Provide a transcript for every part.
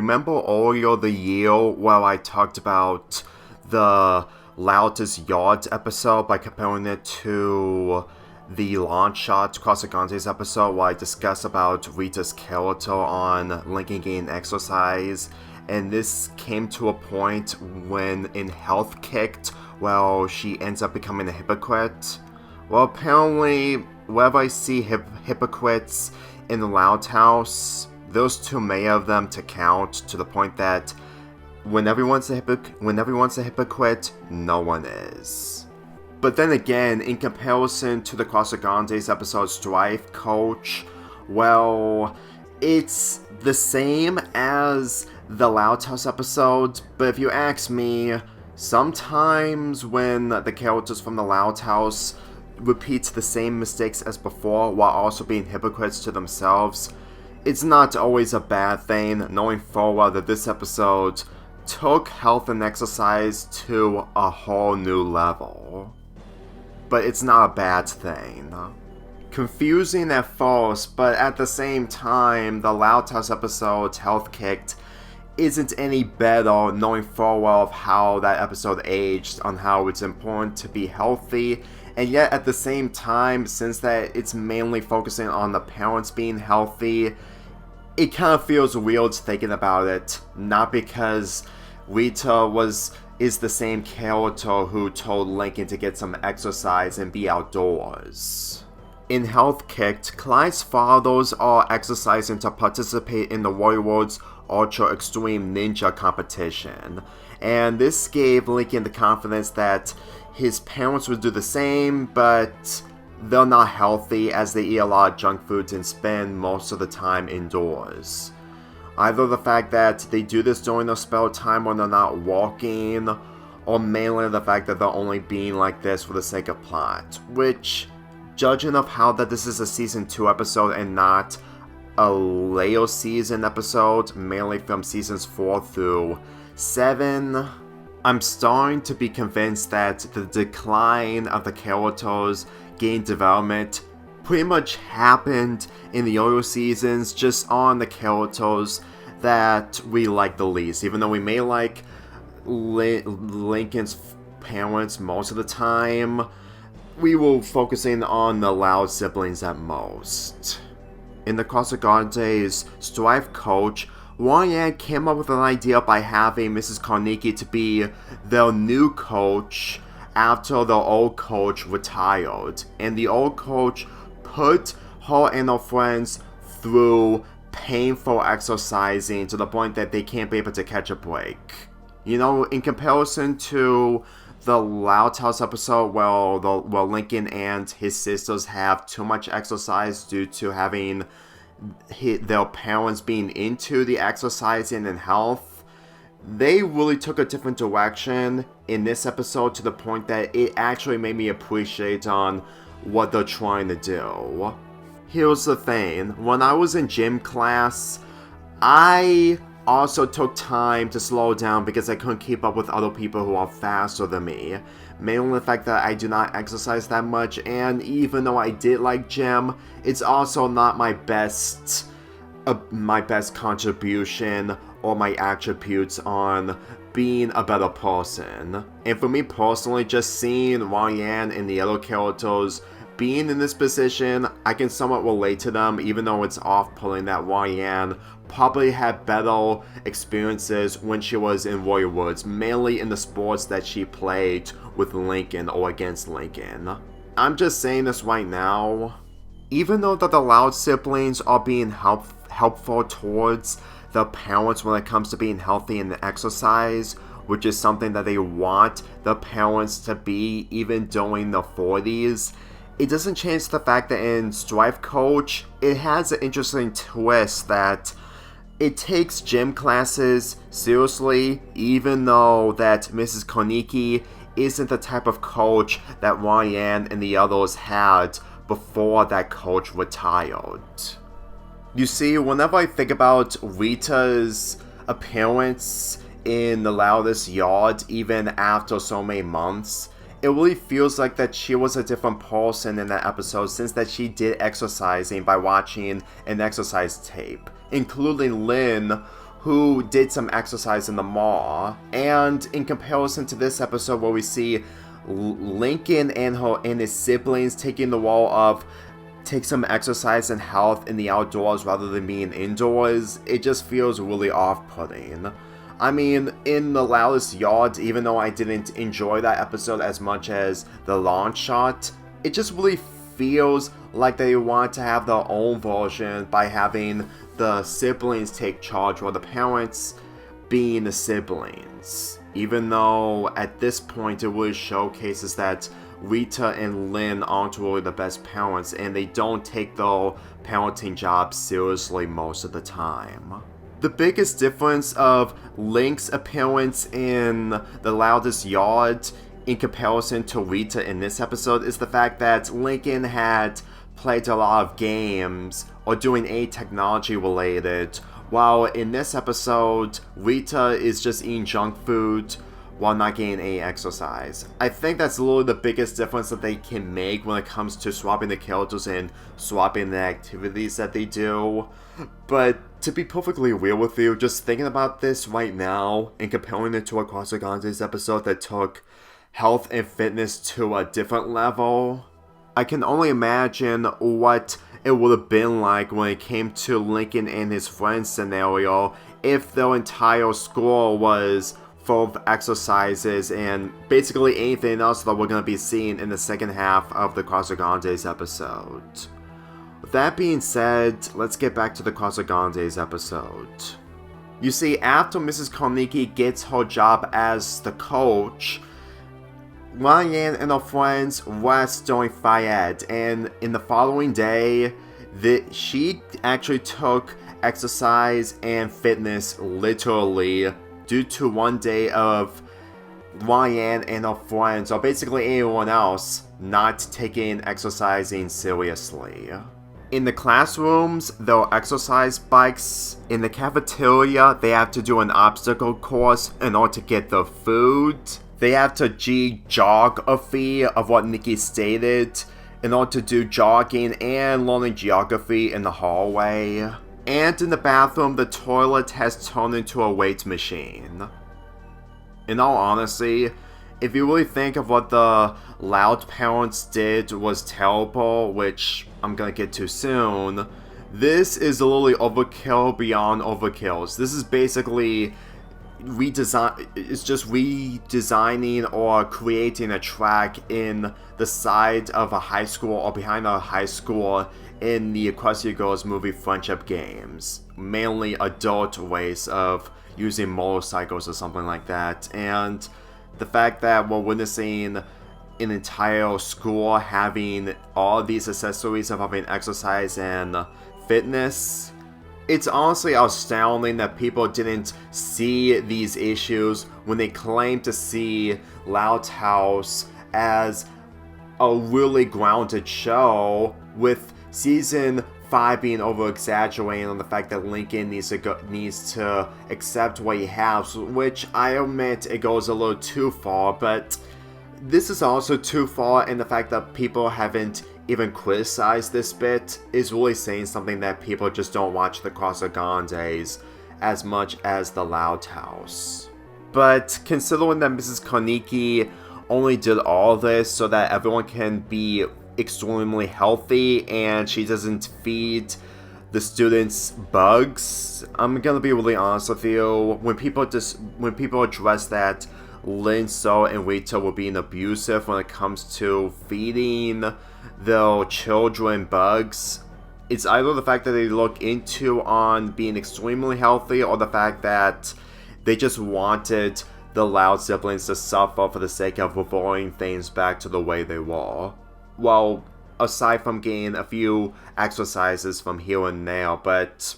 remember earlier the year where I talked about the Loudest Yard episode by comparing it to the Launch Shot Casagrandes episode where I discussed about Rita's character on linking gain exercise, and this came to a point when in Health Kicked, well, she ends up becoming a hypocrite. Well, apparently, wherever I see hypocrites in the Loud House, there's too many of them to count, to the point that when everyone's a hypocrite, no one is. But then again, in comparison to the Casagrandes episode Strife Coach, well, it's the same as the Loud House episode, but if you ask me, sometimes when the characters from the Loud House repeat the same mistakes as before while also being hypocrites to themselves, it's not always a bad thing, knowing full well that this episode took health and exercise to a whole new level. But it's not a bad thing. Confusing at first, but at the same time, the Loud House episode, Health Kicked, isn't any better, knowing full well of how that episode aged, on how it's important to be healthy, and yet at the same time, since that it's mainly focusing on the parents being healthy, it kind of feels weird thinking about it, not because Rita is the same character who told Lincoln to get some exercise and be outdoors. In Health Kicked, Clyde's fathers are exercising to participate in the Warlords Ultra Extreme Ninja competition, and this gave Lincoln the confidence that his parents would do the same, but they're not healthy as they eat a lot of junk foods and spend most of the time indoors. Either the fact that they do this during their spare time when they're not walking, or mainly the fact that they're only being like this for the sake of plot, which, judging of how that this is a season 2 episode and not a later season episode, mainly from seasons 4 through 7, I'm starting to be convinced that the decline of the characters' gain development pretty much happened in the earlier seasons, just on the characters that we like the least. Even though we may like Lincoln's parents most of the time, we were focusing on the Loud siblings at most. In the Casagrandes Strife Coach, Ryan came up with an idea by having Mrs. Carnegie to be their new coach after the old coach retired, and the old coach put her and her friends through painful exercising to the point that they can't be able to catch a break. You know, in comparison to the Loud House episode where Lincoln and his sisters have too much exercise due to having their parents being into the exercising and health, they really took a different direction in this episode to the point that it actually made me appreciate on what they're trying to do. Here's the thing, when I was in gym class, I also took time to slow down because I couldn't keep up with other people who are faster than me. Mainly the fact that I do not exercise that much, and even though I did like gym, it's also not my best contribution or my attributes on being a better person. And for me personally, just seeing Ryan and the other characters being in this position, I can somewhat relate to them, even though it's off-putting that Ryan probably had better experiences when she was in Warlords, mainly in the sports that she played with Lincoln or against Lincoln. I'm just saying this right now. Even though that the Loud siblings are being helpful towards the parents when it comes to being healthy and exercise, which is something that they want the parents to be even during the 40s, it doesn't change the fact that in Strife Coach, it has an interesting twist that it takes gym classes seriously, even though that Mrs. Carnegie isn't the type of coach that Ryan and the others had before that coach retired. You see, whenever I think about Rita's appearance in the Loudest Yard, even after so many months, it really feels like that she was a different person in that episode, since that she did exercising by watching an exercise tape, including Lynn, who did some exercise in the mall. And in comparison to this episode where we see Lincoln and his siblings taking the role of take some exercise and health in the outdoors rather than being indoors, it just feels really off-putting. I mean, in The Loudest Yard, even though I didn't enjoy that episode as much as the launch shot, it just really feels like they want to have their own version by having the siblings take charge while the parents being the siblings. Even though at this point it really showcases that Rita and Lynn aren't really the best parents and they don't take their parenting job seriously most of the time. The biggest difference of Link's appearance in The Loudest Yard in comparison to Rita in this episode is the fact that Lincoln had played a lot of games or doing technology related, while in this episode, Rita is just eating junk food while not getting any exercise. I think that's literally the biggest difference that they can make when it comes to swapping the characters and swapping the activities that they do. But to be perfectly real with you, just thinking about this right now and comparing it to a Casagrandes episode that took health and fitness to a different level, I can only imagine what it would have been like when it came to Lincoln and his friends scenario if their entire school was full of exercises and basically anything else that we're going to be seeing in the second half of the Casagrandes episode. With that being said, let's get back to the Casagrandes episode. You see, after Mrs. Carnegie gets her job as the coach, Ryan and her friends rest during Fayed, and in the following day, she actually took exercise and fitness literally due to one day of Ryan and her friends, or basically anyone else, not taking exercising seriously. In the classrooms, there are exercise bikes. In the cafeteria, they have to do an obstacle course in order to get their food. They have to geography of what Nikki stated in order to do jogging and learning geography in the hallway. And in the bathroom, the toilet has turned into a weight machine. In all honesty, if you really think of what the Loud parents did was terrible, which I'm gonna get to soon, this is literally overkill beyond overkills. This is basically redesigning or creating a track in the side of a high school or behind a high school in the Equestria Girls movie Friendship Games. Mainly adult ways of using motorcycles or something like that. And the fact that we're witnessing an entire school having all these accessories of having exercise and fitness, it's honestly astounding that people didn't see these issues when they claim to see Loud House as a really grounded show, with season 5 being over-exaggerating on the fact that Lincoln needs to accept what he has, which I admit it goes a little too far, but this is also too far in the fact that people haven't even criticized this bit is really saying something that people just don't watch the Casagrandes as much as the Loud House. But considering that Mrs. Carnegie only did all this so that everyone can be extremely healthy and she doesn't feed the students bugs, I'm gonna be really honest with you, when people address that Linso and Rita were being abusive when it comes to feeding their children bugs, it's either the fact that they look into on being extremely healthy or the fact that they just wanted the Loud siblings to suffer for the sake of reverting things back to the way they were. Well, aside from getting a few exercises from here and there, but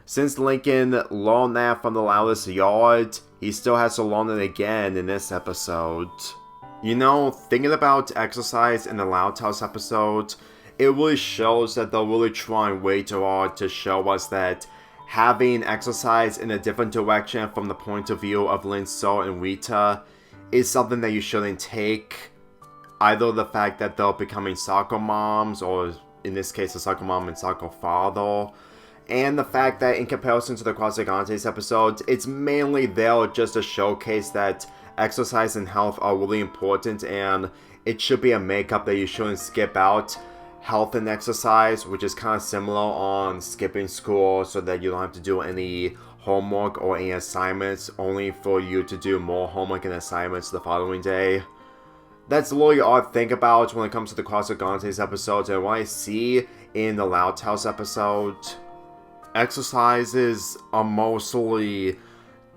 since Lincoln learned that from the Loudest Yard, he still has to learn it again in this episode. You know, thinking about exercise in the Loud House episode, it really shows that they're really trying way too hard to show us that having exercise in a different direction from the point of view of Linso and Rita is something that you shouldn't take. Either the fact that they're becoming soccer moms, or in this case a soccer mom and soccer father, and the fact that in comparison to the Casagrandes episode, it's mainly there just to showcase that exercise and health are really important, and it should be a makeup that you shouldn't skip out health and exercise, which is kind of similar on skipping school so that you don't have to do any homework or any assignments, only for you to do more homework and assignments the following day. That's really all I think about when it comes to the Casagrandes episodes, and what I see in the Loud House episode. Exercises are mostly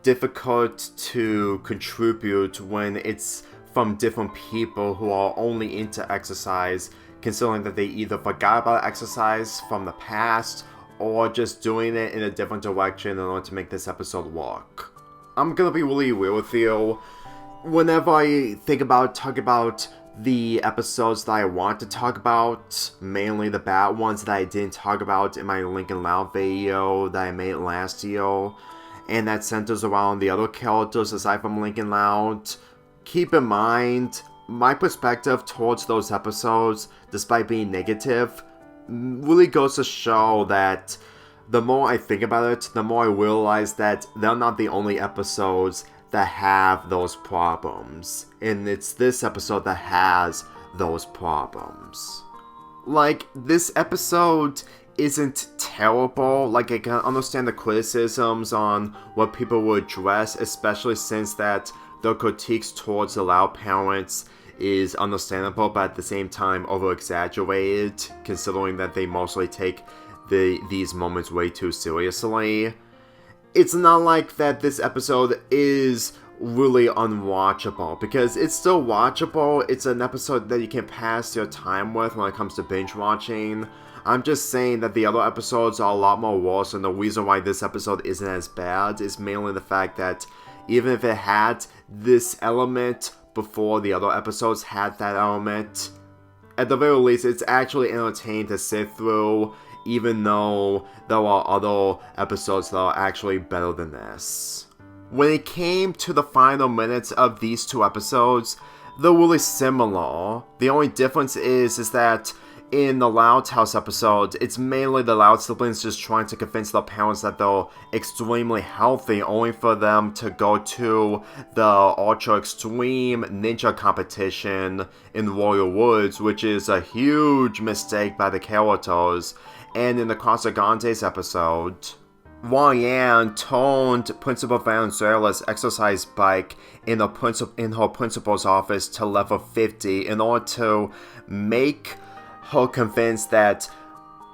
difficult to contribute when it's from different people who are only into exercise, considering that they either forgot about exercise from the past or just doing it in a different direction in order to make this episode work. I'm gonna be really real with you. Whenever I talk about the episodes that I want to talk about, mainly the bad ones that I didn't talk about in my Lincoln Loud video that I made last year, and that centers around the other characters aside from Lincoln Loud, keep in mind, my perspective towards those episodes, despite being negative, really goes to show that the more I think about it, the more I realize that they're not the only episodes that have those problems. And it's this episode that has those problems. Like, this episode isn't terrible. Like, I can understand the criticisms on what people would address, especially since that the critiques towards the Loud parents is understandable, but at the same time over-exaggerated, considering that they mostly take these moments way too seriously. It's not like that this episode is really unwatchable, because it's still watchable. It's an episode that you can pass your time with when it comes to binge watching. I'm just saying that the other episodes are a lot more worse, and the reason why this episode isn't as bad is mainly the fact that even if it had this element before the other episodes had that element, at the very least, it's actually entertaining to sit through, even though there are other episodes that are actually better than this. When it came to the final minutes of these two episodes, they're really similar. The only difference is that in the Loud House episode, it's mainly the Loud siblings just trying to convince their parents that they're extremely healthy, only for them to go to the Ultra Extreme Ninja competition in Royal Woods, which is a huge mistake by the characters. And in the Casagrandes episode, Ryan turned Principal Valenzuela's exercise bike in her principal's office to level 50 in order to make her convinced that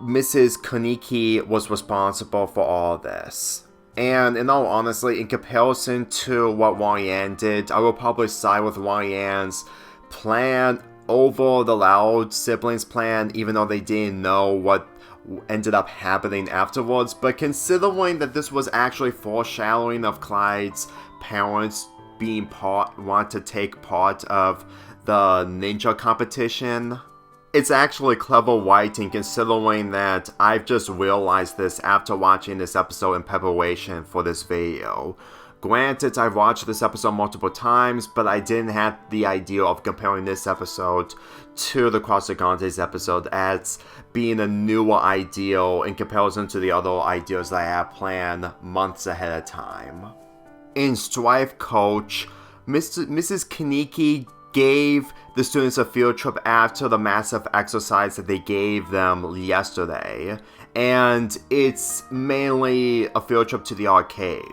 Mrs. Kaneki was responsible for all this. And in all honesty, in comparison to what Ryan did, I will probably side with Ryan's plan over the Loud siblings' plan, even though they didn't know what ended up happening afterwards. But considering that this was actually foreshadowing of Clyde's parents want to take part of the ninja competition, it's actually clever writing, considering that I've just realized this after watching this episode in preparation for this video. Granted, I've watched this episode multiple times, but I didn't have the idea of comparing this episode to the Casagrandes episode as being a newer idea in comparison to the other ideas that I have planned months ahead of time. In Strife Coach, Mrs. Kaneki gave the students a field trip after the massive exercise that they gave them yesterday, and it's mainly a field trip to the arcade,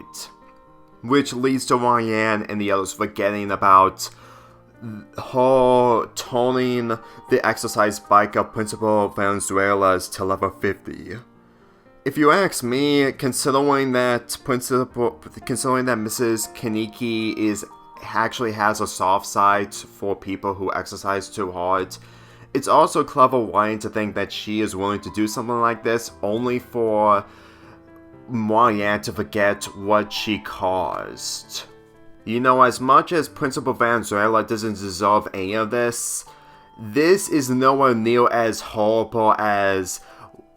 which leads to Ryan and the others forgetting about her turning the exercise bike of Principal Valenzuela's to level 50. If you ask me, considering that Mrs. Kaneki actually has a soft side for people who exercise too hard, it's also clever writing to think that she is willing to do something like this only for Ryan to forget what she caused. You know, as much as Principal Valenzuela doesn't deserve any of this, this is nowhere near as horrible as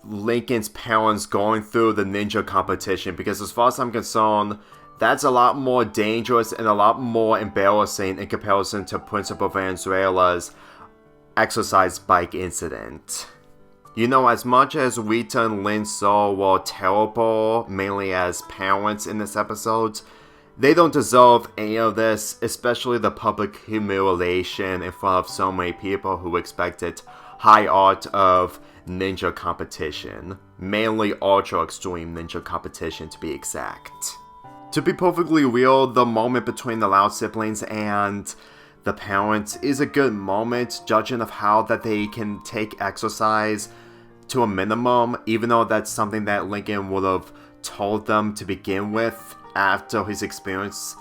Lincoln's parents going through the ninja competition, because as far as I'm concerned, that's a lot more dangerous and a lot more embarrassing in comparison to Principal Valenzuela's exercise bike incident. You know, as much as Rita and Linso were terrible, mainly as parents in this episode, they don't deserve any of this, especially the public humiliation in front of so many people who expected high art of ninja competition. Mainly ultra extreme ninja competition to be exact. To be perfectly real, the moment between the Loud siblings and the parents is a good moment, judging of how that they can take exercise to a minimum, even though that's something that Lincoln would have told them to begin with after his experiences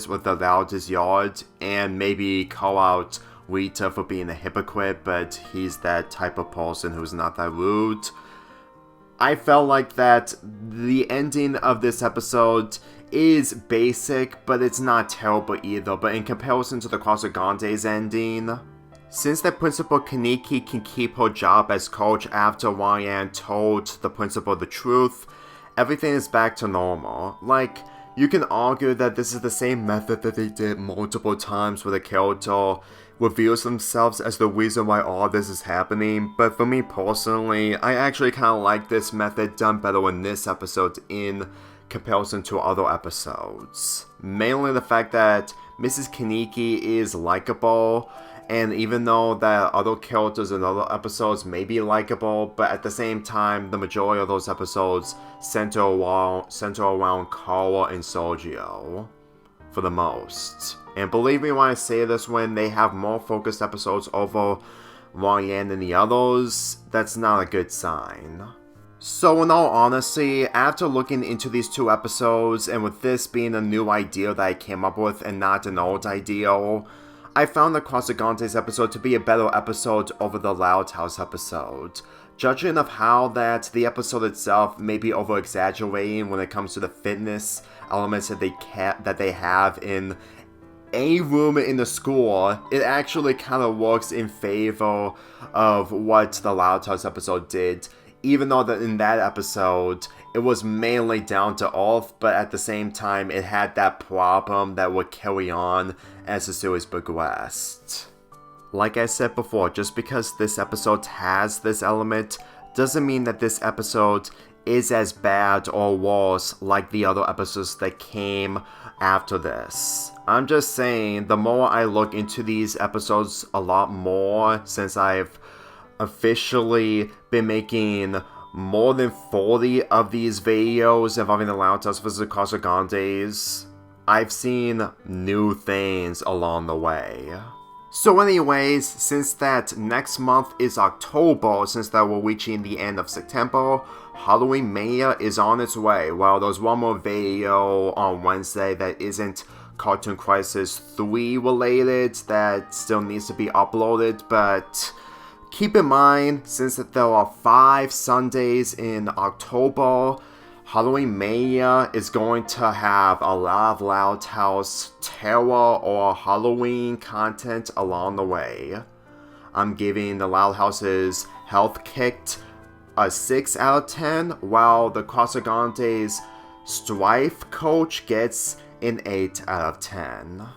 with the Loudest Yard, and maybe call out Rita for being a hypocrite, but he's that type of person who's not that rude. I felt like that the ending of this episode is basic, but it's not terrible either. But in comparison to the Casagrandes ending, since the principal Kaneki can keep her job as coach after Ryan told the principal the truth, everything is back to normal. Like, you can argue that this is the same method that they did multiple times where the character reveals themselves as the reason why all this is happening, but for me personally, I actually kind of like this method done better in this episode in comparison to other episodes. Mainly the fact that Mrs. Kaneki is likable, and even though that other characters in other episodes may be likable, but at the same time, the majority of those episodes center around Carla and Sergio, for the most. And believe me when I say this, when they have more focused episodes over Ryan than the others, that's not a good sign. So in all honesty, after looking into these two episodes, and with this being a new idea that I came up with and not an old idea, I found the Casagrandes episode to be a better episode over the Loud House episode. Judging of how that the episode itself may be over-exaggerating when it comes to the fitness elements that they have in a room in the school, it actually kind of works in favor of what the Loud House episode did, even though that in that episode, it was mainly down to earth, but at the same time, it had that problem that would carry on as the series progressed. Like I said before, just because this episode has this element, doesn't mean that this episode is as bad or worse like the other episodes that came after this. I'm just saying, the more I look into these episodes a lot more, since I've officially been making more than 40 of these videos involving the Loud House vs. Casagrandes, I've seen new things along the way. So anyways, since that next month is October, since that we're reaching the end of September, Halloween Mania is on its way. Well, there's one more video on Wednesday that isn't Cartoon Crisis 3 related that still needs to be uploaded, but keep in mind, since that there are 5 Sundays in October, Halloween Mania is going to have a lot of Loud House terror or Halloween content along the way. I'm giving the Loud House's health kit a 6 out of 10, while the Casagrandes Strife coach gets an 8 out of 10.